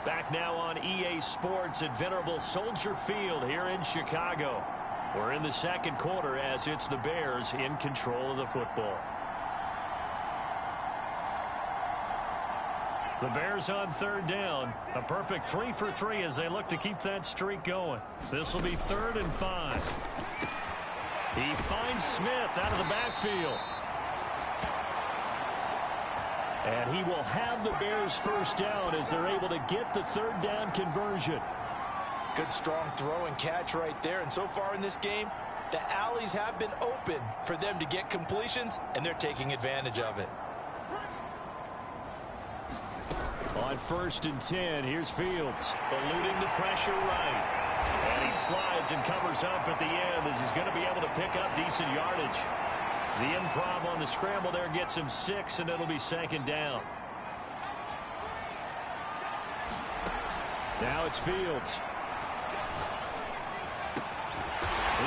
Back now on EA Sports at Venerable Soldier Field here in Chicago. We're in the second quarter as it's the Bears in control of the football. The Bears on third down. A perfect 3 for 3 as they look to keep that streak going. This will be 3rd and 5. He finds Smith out of the backfield. And he will have the Bears first down as they're able to get the third down conversion. Good strong throw and catch right there. And so far in this game, the alleys have been open for them to get completions, and they're taking advantage of it. On 1st and 10, here's Fields, eluding the pressure right. And he slides and covers up at the end as he's going to be able to pick up decent yardage. The improv on the scramble there gets him 6, and it'll be 2nd down. Now it's Fields.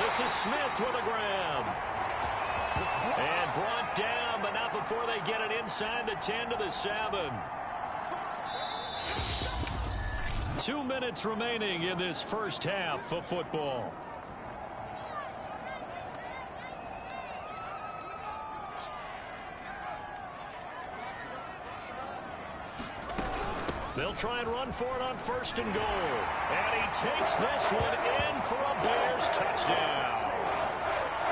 This is Smith with a grab. And brought down, but not before they get it inside the 10 to the 7. 2 minutes remaining in this first half of football. They'll try and run for it on 1st and goal. And he takes this one in for a Bears touchdown.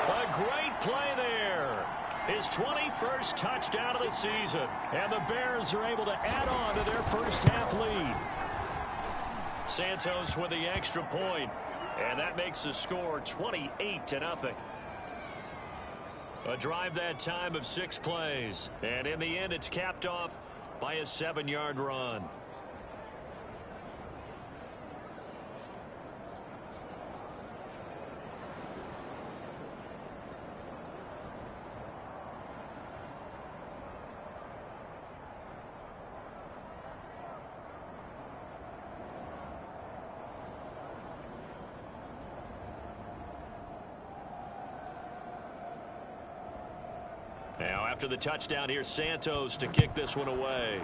A great play there. His 21st touchdown of the season. And the Bears are able to add on to their first half lead. Santos with the extra point. And that makes the score 28-0. A drive that time of 6 plays. And in the end, it's capped off by a 7-yard run. Now after the touchdown, here's Santos to kick this one away.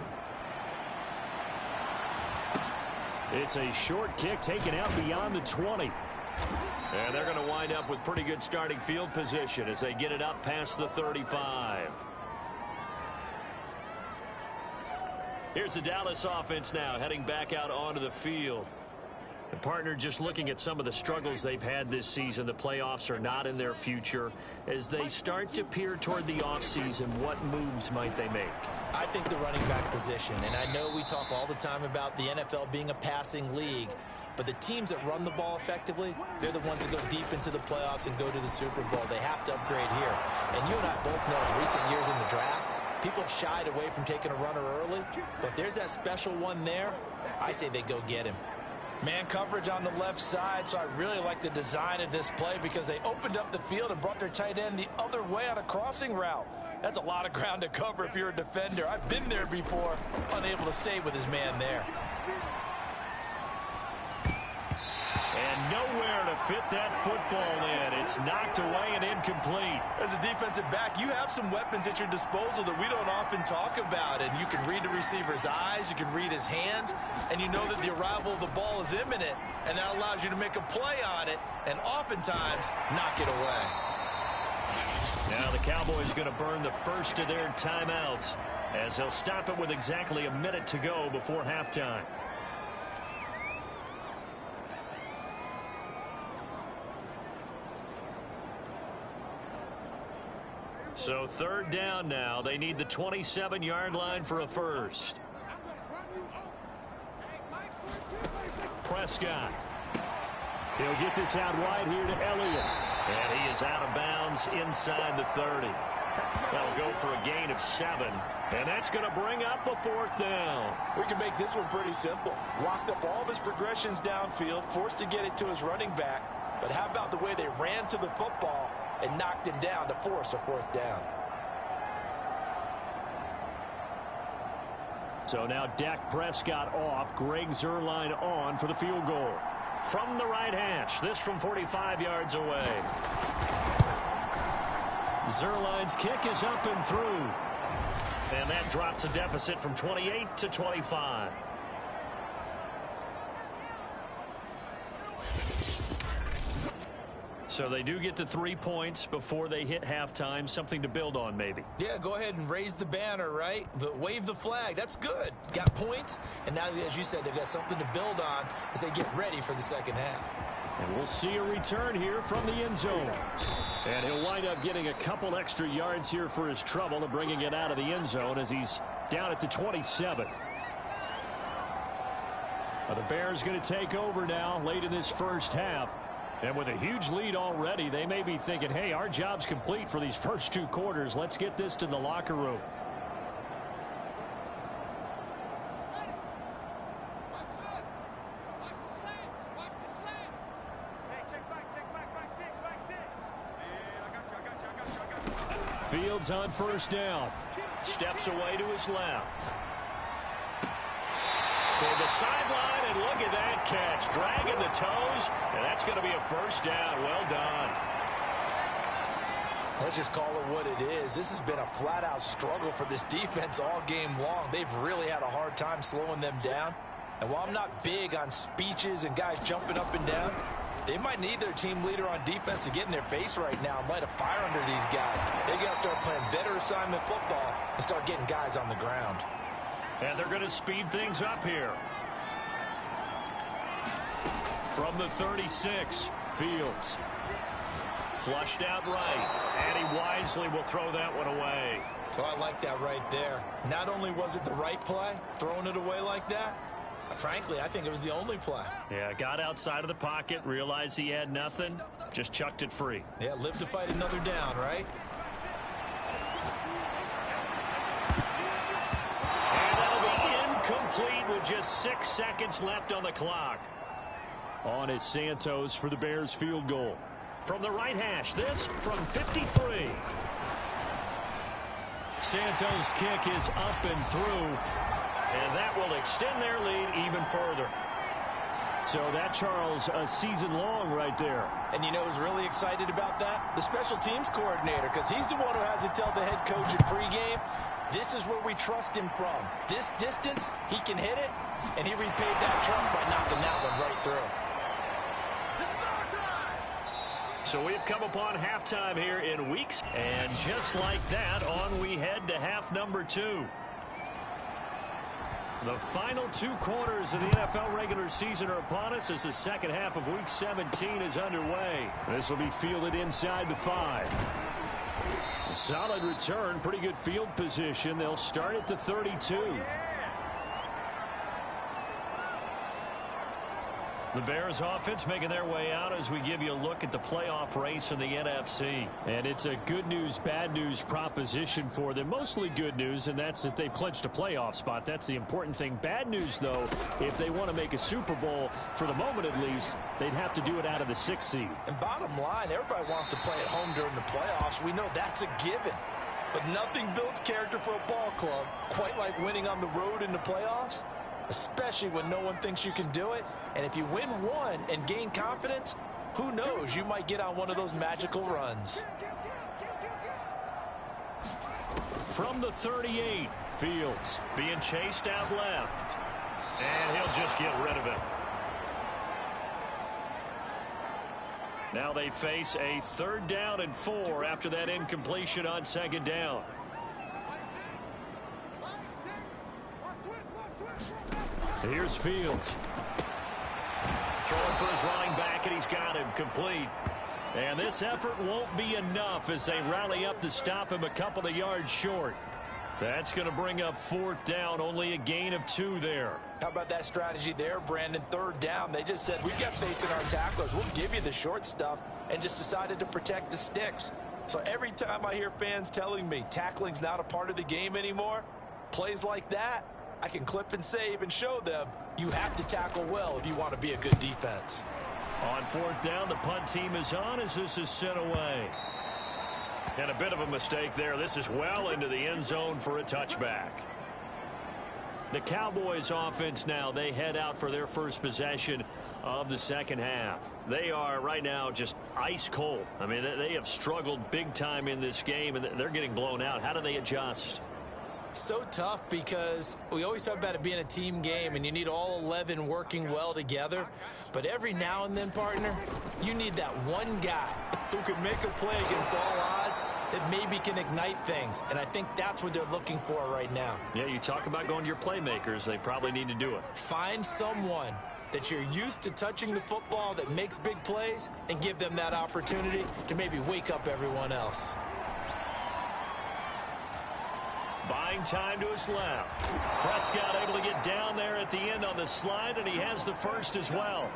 It's a short kick taken out beyond the 20. And they're going to wind up with pretty good starting field position as they get it up past the 35. Here's the Dallas offense now heading back out onto the field. The partner, just looking at some of the struggles they've had this season, the playoffs are not in their future. As they start to peer toward the offseason, what moves might they make? I think the running back position, and I know we talk all the time about the NFL being a passing league, but the teams that run the ball effectively, they're the ones that go deep into the playoffs and go to the Super Bowl. They have to upgrade here. And you and I both know in recent years in the draft, people have shied away from taking a runner early, but if there's that special one there, I say they go get him. Man coverage on the left side, so I really like the design of this play because they opened up the field and brought their tight end the other way on a crossing route. That's a lot of ground to cover if you're a defender. I've been there before, unable to stay with his man there. And nowhere to fit that football in. It's knocked away and incomplete. As a defensive back, you have some weapons at your disposal that we don't often talk about. And you can read the receiver's eyes, you can read his hands, and you know that the arrival of the ball is imminent. And that allows you to make a play on it and oftentimes knock it away. Now the Cowboys going to burn the first of their timeouts as they'll stop it with exactly a minute to go before halftime. So 3rd down now. They need the 27-yard line for a first. Prescott. He'll get this out wide here to Elliott. And he is out of bounds inside the 30. That'll go for a gain of 7. And that's going to bring up a 4th down. We can make this one pretty simple. Walked up all of his progressions downfield, forced to get it to his running back. But how about the way they ran to the football and knocked him down to force a 4th down? So now Dak Prescott off, Greg Zuerlein on for the field goal. From the right hash, this from 45 yards away. Zuerlein's kick is up and through. And that drops a deficit from 28 to 25. So they do get the 3 points before they hit halftime, something to build on maybe. Yeah, go ahead and raise the banner, right? Wave the flag. That's good. Got points, and now, as you said, they've got something to build on as they get ready for the second half. And we'll see a return here from the end zone. And he'll wind up getting a couple extra yards here for his trouble and bringing it out of the end zone as he's down at the 27. Well, the Bears going to take over now late in this first half. And with a huge lead already, they may be thinking, hey, our job's complete for these first 2 quarters. Let's get this to the locker room. Fields on first down. Steps away to his left. Toward the sideline, and look at that catch. Dragging the toes, and that's going to be a first down. Well done. Let's just call it what it is. This has been a flat-out struggle for this defense all game long. They've really had a hard time slowing them down. And while I'm not big on speeches and guys jumping up and down, they might need their team leader on defense to get in their face right now and light a fire under these guys. They got to start playing better assignment football and start getting guys on the ground. And they're going to speed things up here. From the 36, Fields. Flushed out right. And he wisely will throw that one away. Oh, I like that right there. Not only was it the right play, throwing it away like that, frankly, I think it was the only play. Yeah, got outside of the pocket, realized he had nothing, just chucked it free. Yeah, live to fight another down, right? And that'll be incomplete with just 6 seconds left on the clock. On is Santos for the Bears field goal. From the right hash, this from 53. Santos' kick is up and through. And that will extend their lead even further. So that, Charles, a season long right there. And you know who's really excited about that? The special teams coordinator, because he's the one who has to tell the head coach at pregame, this is where we trust him from. This distance, he can hit it, and he repaid that trust by knocking that one right through. So we've come upon halftime here in weeks, and just like that, on we head to half number 2. The final 2 quarters of the NFL regular season are upon us as the second half of Week 17 is underway. This will be fielded inside the 5. A solid return, pretty good field position. They'll start at the 32. The Bears offense making their way out as we give you a look at the playoff race in the NFC. And it's a good news, bad news proposition for them. Mostly good news, and that's that they've clinched a playoff spot. That's the important thing. Bad news, though, if they want to make a Super Bowl, for the moment at least, they'd have to do it out of the 6th seed. And bottom line, everybody wants to play at home during the playoffs. We know that's a given. But nothing builds character for a ball club quite like winning on the road in the playoffs, especially when no one thinks you can do it. And if you win one and gain confidence, who knows, you might get on one of those magical runs. From the 38, Fields being chased out left. And he'll just get rid of it. Now they face a 3rd down and 4 after that incompletion on 2nd down. Here's Fields. Throwing for his running back, and he's got him complete. And this effort won't be enough as they rally up to stop him a couple of yards short. That's going to bring up 4th down, only a gain of 2 there. How about that strategy there, Brandon? 3rd down, they just said, we've got faith in our tacklers. We'll give you the short stuff, and just decided to protect the sticks. So every time I hear fans telling me tackling's not a part of the game anymore, plays like that, I can clip and save and show them you have to tackle well if you want to be a good defense. On 4th down, the punt team is on as this is sent away. And a bit of a mistake there. This is well into the end zone for a touchback. The Cowboys offense now, they head out for their first possession of the second half. They are right now just ice cold. I mean, they have struggled big time in this game, and they're getting blown out. How do they adjust? So tough because we always talk about it being a team game and you need all 11 working well together. But every now and then, partner, you need that one guy who can make a play against all odds that maybe can ignite things. And I think that's what they're looking for right now. Yeah, you talk about going to your playmakers. They probably need to do it. Find someone that you're used to touching the football that makes big plays and give them that opportunity to maybe wake up everyone else. Buying time to his left. Prescott able to get down there at the end on the slide, and he has the first as well.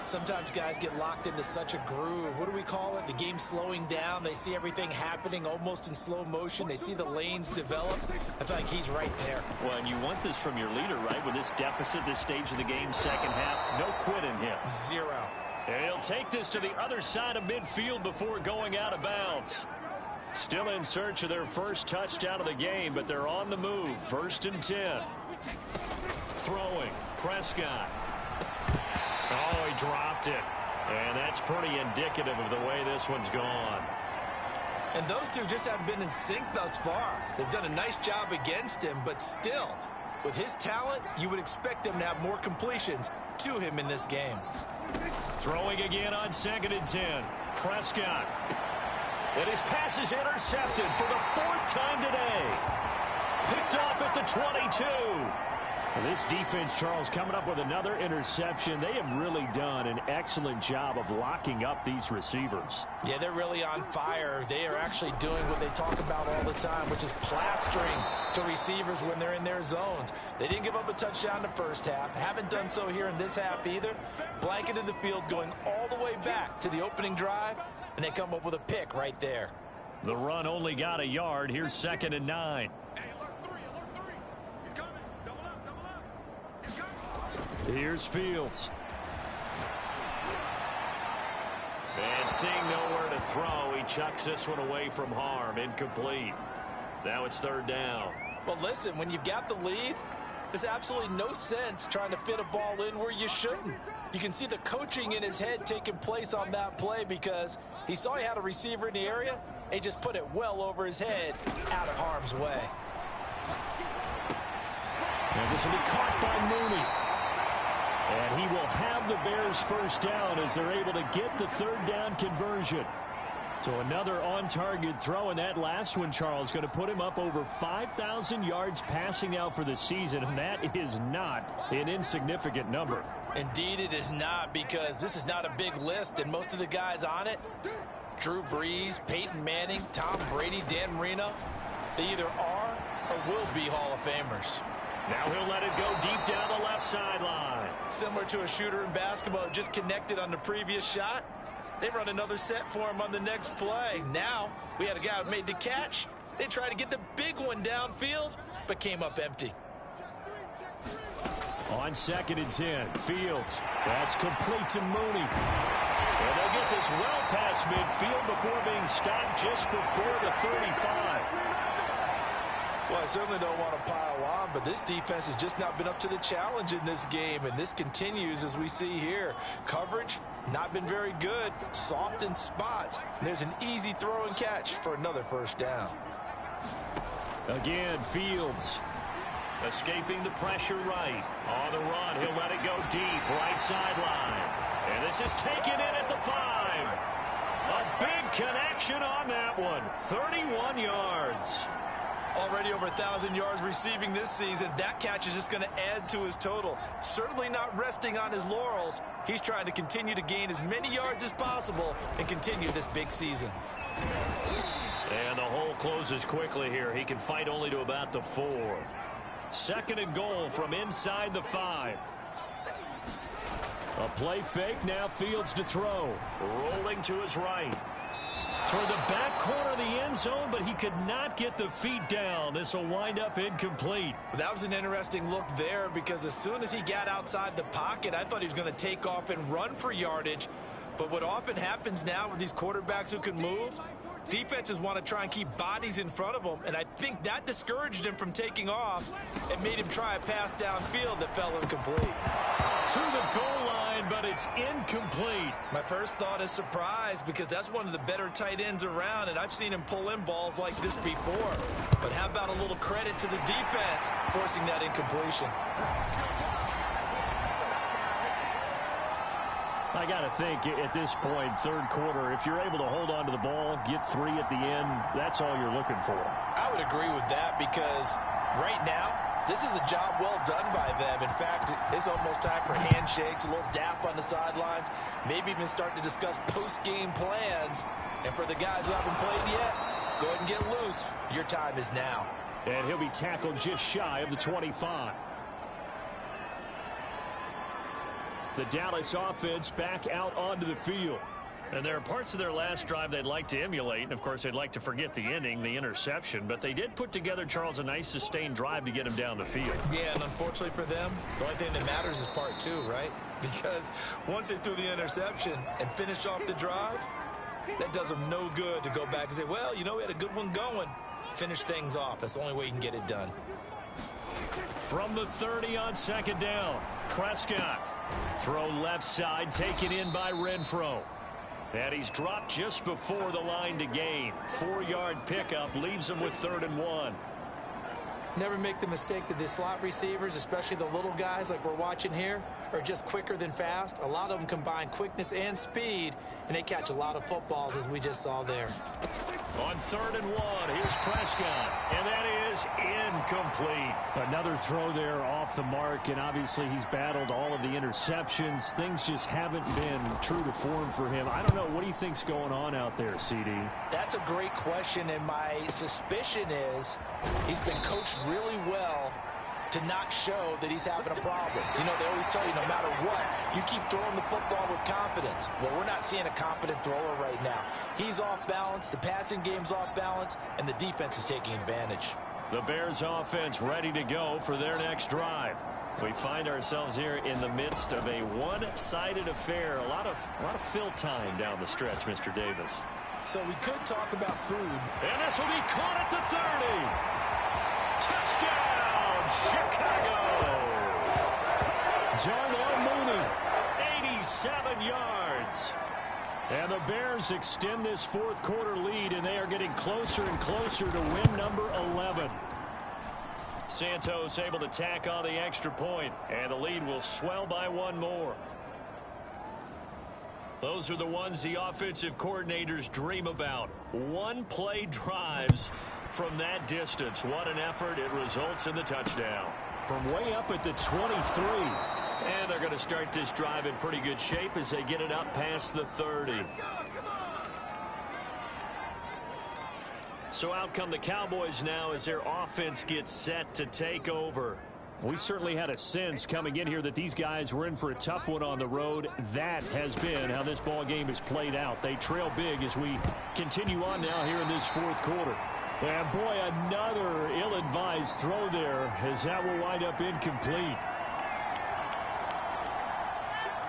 Sometimes guys get locked into such a groove. What do we call it? The game slowing down. They see everything happening almost in slow motion. They see the lanes develop. I feel like he's right there. Well, and you want this from your leader, right? With this deficit, this stage of the game, second half, no quitting him. Zero. And he'll take this to the other side of midfield before going out of bounds. Still in search of their first touchdown of the game, but they're on the move. 1st and 10. Throwing. Prescott. Oh, he dropped it. And that's pretty indicative of the way this one's gone. And those two just haven't been in sync thus far. They've done a nice job against him, but still, with his talent, you would expect him to have more completions to him in this game. Throwing again on 2nd and 10. Prescott. And his pass is intercepted for the 4th time today. Picked off at the 22. This defense, Charles, coming up with another interception. They have really done an excellent job of locking up these receivers. Yeah, they're really on fire. They are actually doing what they talk about all the time, which is plastering to receivers when they're in their zones. They didn't give up a touchdown the first half. Haven't done so here in this half either. Blanketed the field going all the way back to the opening drive, and they come up with a pick right there. The run only got a yard. Here's 2nd and 9. Here's Fields. And seeing nowhere to throw, he chucks this one away from harm. Incomplete. Now it's 3rd down. Well, listen, when you've got the lead, there's absolutely no sense trying to fit a ball in where you shouldn't. You can see the coaching in his head taking place on that play because he saw he had a receiver in the area, and he just put it well over his head out of harm's way. And this will be caught by Mooney. And he will have the Bears first down as they're able to get the 3rd down conversion. So another on-target throw, and that last one, Charles, going to put him up over 5,000 yards passing out for the season, and that is not an insignificant number. Indeed it is not, because this is not a big list, and most of the guys on it, Drew Brees, Peyton Manning, Tom Brady, Dan Marino, they either are or will be Hall of Famers. Now he'll let it go deep down the left sideline. Similar to a shooter in basketball, just connected on the previous shot. They run another set for him on the next play. Now, we had a guy who made the catch. They tried to get the big one downfield, but came up empty. On 2nd and 10, Fields. That's complete to Mooney. And they'll get this well past midfield before being stopped just before the 35. Well, I certainly don't want to pile on, but this defense has just not been up to the challenge in this game, and this continues as we see here. Coverage, not been very good, soft in spots. And there's an easy throw and catch for another 1st down. Again, Fields. Escaping the pressure right. On the run, he'll let it go deep, right sideline. And this is taken in at the 5. A big connection on that one. 31 yards. Already over 1,000 yards receiving this season. That catch is just going to add to his total. Certainly not resting on his laurels. He's trying to continue to gain as many yards as possible and continue this big season. And the hole closes quickly here. He can fight only to about the 4. 2nd and goal from inside the 5. A play fake, now Fields to throw. Rolling to his right. Toward the back corner of the end zone, but he could not get the feet down. This will wind up incomplete. That was an interesting look there because as soon as he got outside the pocket, I thought he was going to take off and run for yardage. But what often happens now with these quarterbacks who can move, defenses want to try and keep bodies in front of them, and I think that discouraged him from taking off and made him try a pass downfield that fell incomplete. To the goal line but it's incomplete. My first thought is surprise because that's one of the better tight ends around, and I've seen him pull in balls like this before. But how about a little credit to the defense forcing that incompletion? I got to think at this point, third quarter, if you're able to hold on to the ball, get 3 at the end, that's all you're looking for. I would agree with that because right now, this is a job well done by them. In fact, it's almost time for handshakes, a little dap on the sidelines, maybe even start to discuss post-game plans. And for the guys who haven't played yet, go ahead and get loose. Your time is now. And he'll be tackled just shy of the 25. The Dallas offense back out onto the field. And there are parts of their last drive they'd like to emulate. And, of course, they'd like to forget the ending, the interception. But they did put together, Charles, a nice sustained drive to get him down the field. Yeah, and unfortunately for them, the only thing that matters is part 2, right? Because once they threw the interception and finished off the drive, that does them no good to go back and say, well, you know, we had a good one going. Finish things off. That's the only way you can get it done. From the 30 on second down, Prescott. Throw left side, taken in by Renfro. And he's dropped just before the line to gain. 4-yard pickup leaves him with 3rd and 1. Never make the mistake that the slot receivers, especially the little guys like we're watching here, are just quicker than fast. A lot of them combine quickness and speed, and they catch a lot of footballs, as we just saw there. On 3rd and 1, here's Prescott, and that is incomplete. Another throw there off the mark, and obviously he's battled all of the interceptions. Things just haven't been true to form for him. I don't know. What do you think's going on out there, CD? That's a great question, and my suspicion is he's been coached really well to not show that he's having a problem. You know, they always tell you no matter what, you keep throwing the football with confidence. Well, we're not seeing a confident thrower right now. He's off balance, the passing game's off balance, and the defense is taking advantage. The Bears offense ready to go for their next drive. We find ourselves here in the midst of a one-sided affair. A lot of fill time down the stretch, Mr. Davis. So we could talk about food. And this will be caught at the 30. Touchdown, Chicago. Darnell Mooney, 87 yards. And the Bears extend this fourth quarter lead, and they are getting closer and closer to win number 11. Santos able to tack on the extra point, and the lead will swell by 1 more. Those are the ones the offensive coordinators dream about. One-play drives from that distance. What an effort. It results in the touchdown. From way up at the 23. And they're going to start this drive in pretty good shape as they get it up past the 30. So out come the Cowboys now as their offense gets set to take over. We certainly had a sense coming in here that these guys were in for a tough one on the road. That has been how this ball game has played out. They trail big as we continue on now here in this fourth quarter. And boy, another ill-advised throw there as that will wind up incomplete.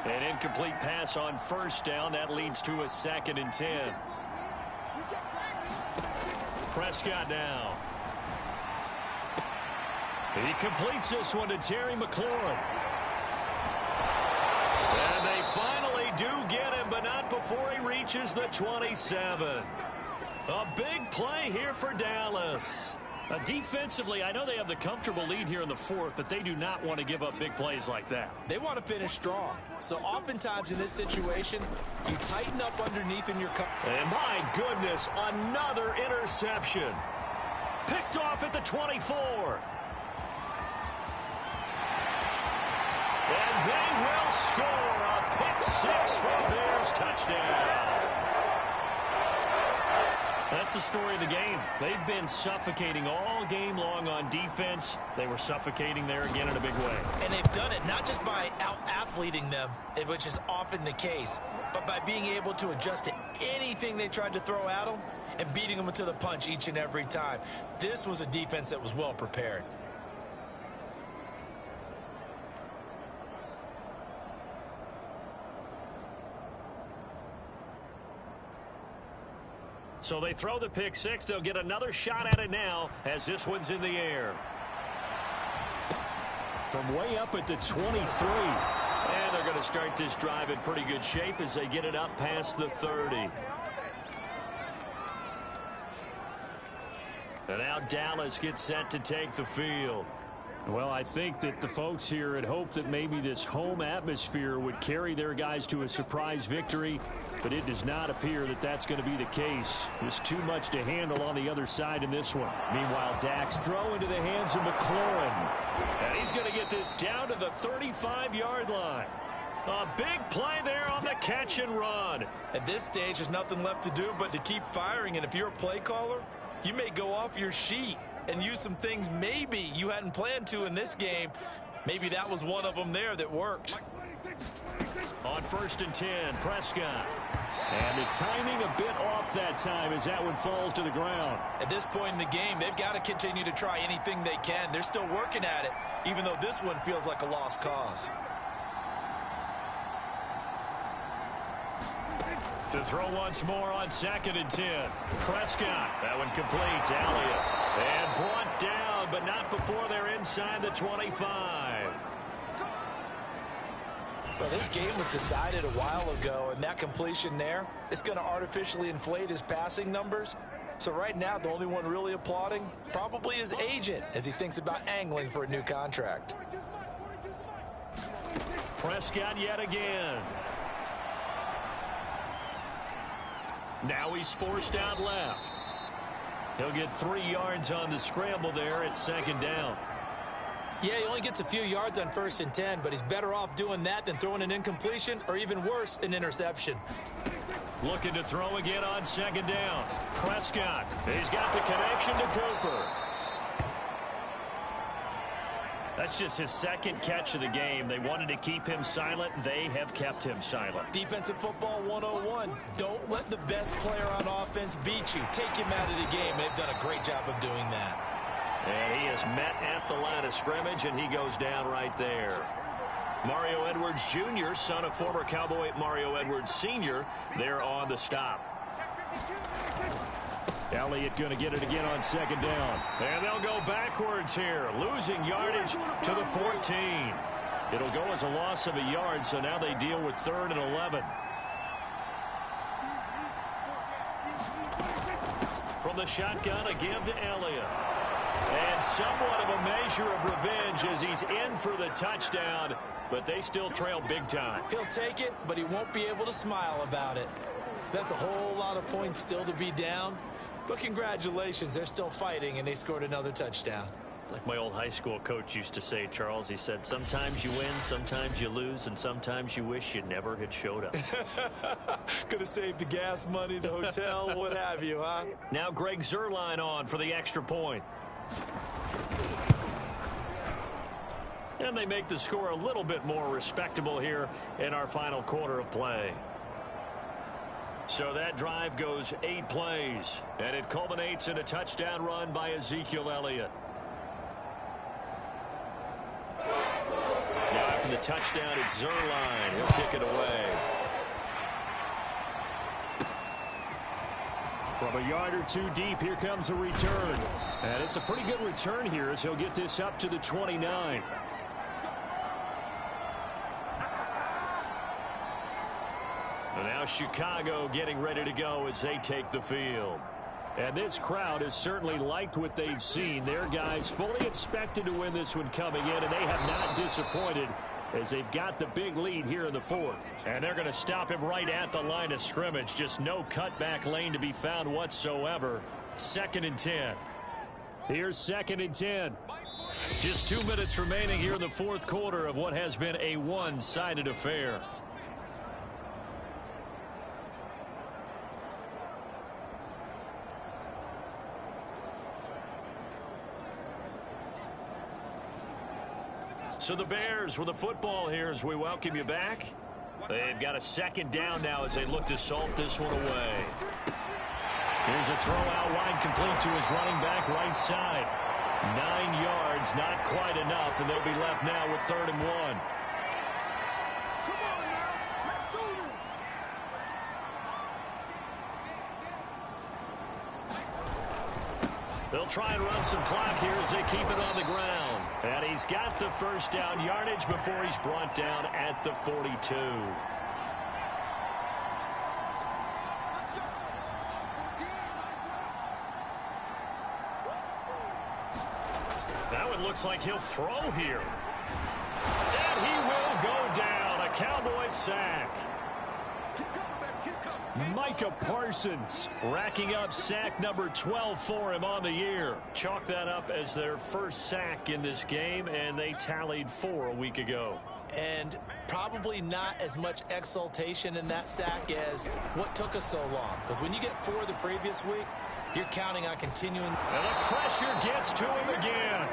An incomplete pass on first down. That leads to a 2nd and 10. Prescott now. He completes this one to Terry McLaurin. And they finally do get him, but not before he reaches the 27. A big play here for Dallas. Defensively, I know they have the comfortable lead here in the fourth, but they do not want to give up big plays like that. They want to finish strong. So oftentimes in this situation, you tighten up underneath in your cover. And my goodness, another interception. Picked off at the 24. And they will score a pick-6 for a Bears touchdown. That's the story of the game. They've been suffocating all game long on defense. They were suffocating there again in a big way. And they've done it not just by out-athleting them, which is often the case, but by being able to adjust to anything they tried to throw at them and beating them to the punch each and every time. This was a defense that was well prepared. So they throw the pick-6. They'll get another shot at it now as this one's in the air. From way up at the 23. And they're going to start this drive in pretty good shape as they get it up past the 30. And now Dallas gets set to take the field. Well, I think that the folks here had hoped that maybe this home atmosphere would carry their guys to a surprise victory, but it does not appear that that's going to be the case. There's too much to handle on the other side in this one. Meanwhile, Dak's throw into the hands of McLaurin. And he's going to get this down to the 35-yard line. A big play there on the catch and run. At this stage, there's nothing left to do but to keep firing, and if you're a play caller, you may go off your sheet and use some things maybe you hadn't planned to in this game. Maybe that was one of them there that worked. On 1st and 10, Prescott. And the timing a bit off that time as that one falls to the ground. At this point in the game, they've got to continue to try anything they can. They're still working at it, even though this one feels like a lost cause. To throw once more on 2nd and 10. Prescott. That one complete to Elliott. And brought down, but not before they're inside the 25. Well, this game was decided a while ago, and that completion there, it's going to artificially inflate his passing numbers. So right now, the only one really applauding probably his agent as he thinks about angling for a new contract. Prescott yet again. Now he's forced out left. He'll get 3 yards on the scramble there at 2nd down. Yeah, he only gets a few yards on 1st and 10, but he's better off doing that than throwing an incompletion or even worse, an interception. Looking to throw again on 2nd down. Prescott. He's got the connection to Cooper. That's just his 2nd catch of the game. They wanted to keep him silent. They have kept him silent. Defensive football 101. Don't let the best player on offense beat you. Take him out of the game. They've done a great job of doing that. And he is met at the line of scrimmage, and he goes down right there. Mario Edwards Jr., son of former Cowboy Mario Edwards Sr., there on the stop. Elliott going to get it again on 2nd down. And they'll go backwards here, losing yardage to the 14. It'll go as a loss of a yard, so now they deal with 3rd and 11. From the shotgun, again to Elliott. And somewhat of a measure of revenge as he's in for the touchdown, but they still trail big time. He'll take it, but he won't be able to smile about it. That's a whole lot of points still to be down. But congratulations, they're still fighting, and they scored another touchdown. It's like my old high school coach used to say, Charles. He said, sometimes you win, sometimes you lose, and sometimes you wish you never had showed up. Could have saved the gas money, the hotel, what have you, huh? Now Greg Zuerlein on for the extra point. And they make the score a little bit more respectable here in our final quarter of play. So that drive goes 8 plays, and it culminates in a touchdown run by Ezekiel Elliott. Now after the touchdown, it's Zuerlein. He'll kick it away. From a yard or 2 deep, here comes a return. And it's a pretty good return here as he'll get this up to the 29. And now Chicago getting ready to go as they take the field. And this crowd has certainly liked what they've seen. Their guys fully expected to win this one coming in, and they have not disappointed as they've got the big lead here in the 4th. And they're going to stop him right at the line of scrimmage. Just no cutback lane to be found whatsoever. 2nd and 10. Here's 2nd and 10. Just 2 minutes remaining here in the 4th quarter of what has been a one-sided affair. So the Bears with the football here as we welcome you back. They've got a 2nd down now as they look to salt this one away. Here's a throw out wide complete to his running back right side. 9 yards, not quite enough, and they'll be left now with 3rd and 1. They'll try and run some clock here as they keep it on the ground. And he's got the first down yardage before he's brought down at the 42. That one looks like he'll throw here. And he will go down. A Cowboys sack. Micah Parsons Racking up sack number 12 for him on the year. Chalk that up as their first sack in this game, and they tallied 4 a week ago. And probably not as much exultation in that sack as what took us so long. Because when you get 4 the previous week, you're counting on continuing. And the pressure gets to him again.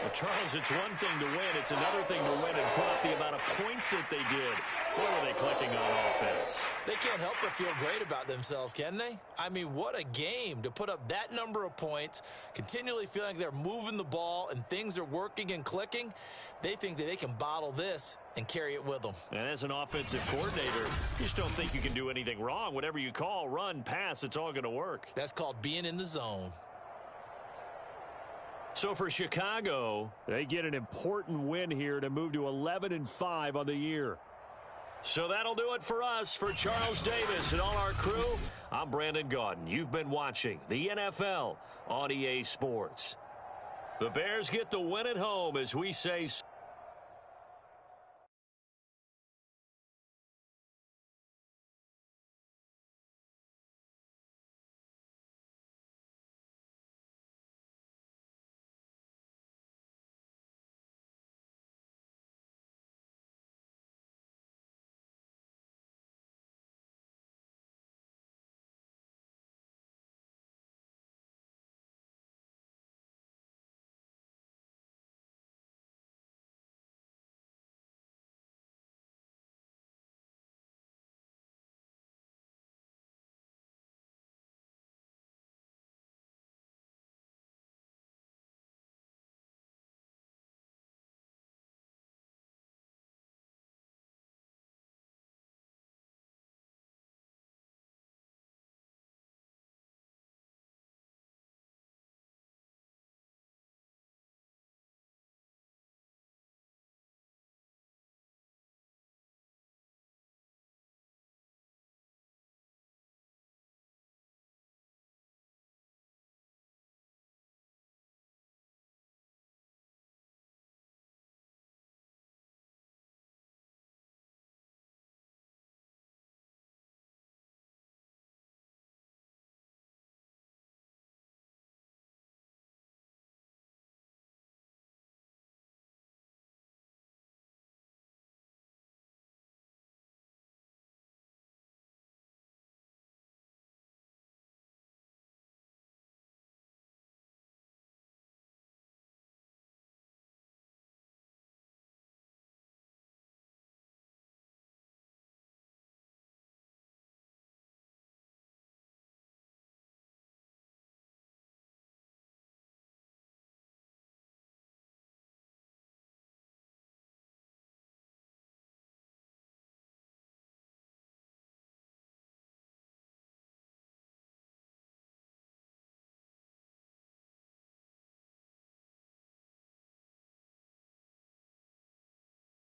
Well, Charles, it's one thing to win. It's another thing to win and put up the amount of points that they did. What are they clicking on offense? They can't help but feel great about themselves, can they? I mean, what a game to put up that number of points, continually feeling like they're moving the ball and things are working and clicking. They think that they can bottle this and carry it with them. And as an offensive coordinator, you just don't think you can do anything wrong. Whatever you call, run, pass, it's all going to work. That's called being in the zone. So for Chicago, they get an important win here to move to 11-5 on the year. So that'll do it for us. For Charles Davis and all our crew, I'm Brandon Gaudin. You've been watching the NFL on EA Sports. The Bears get the win at home as we say...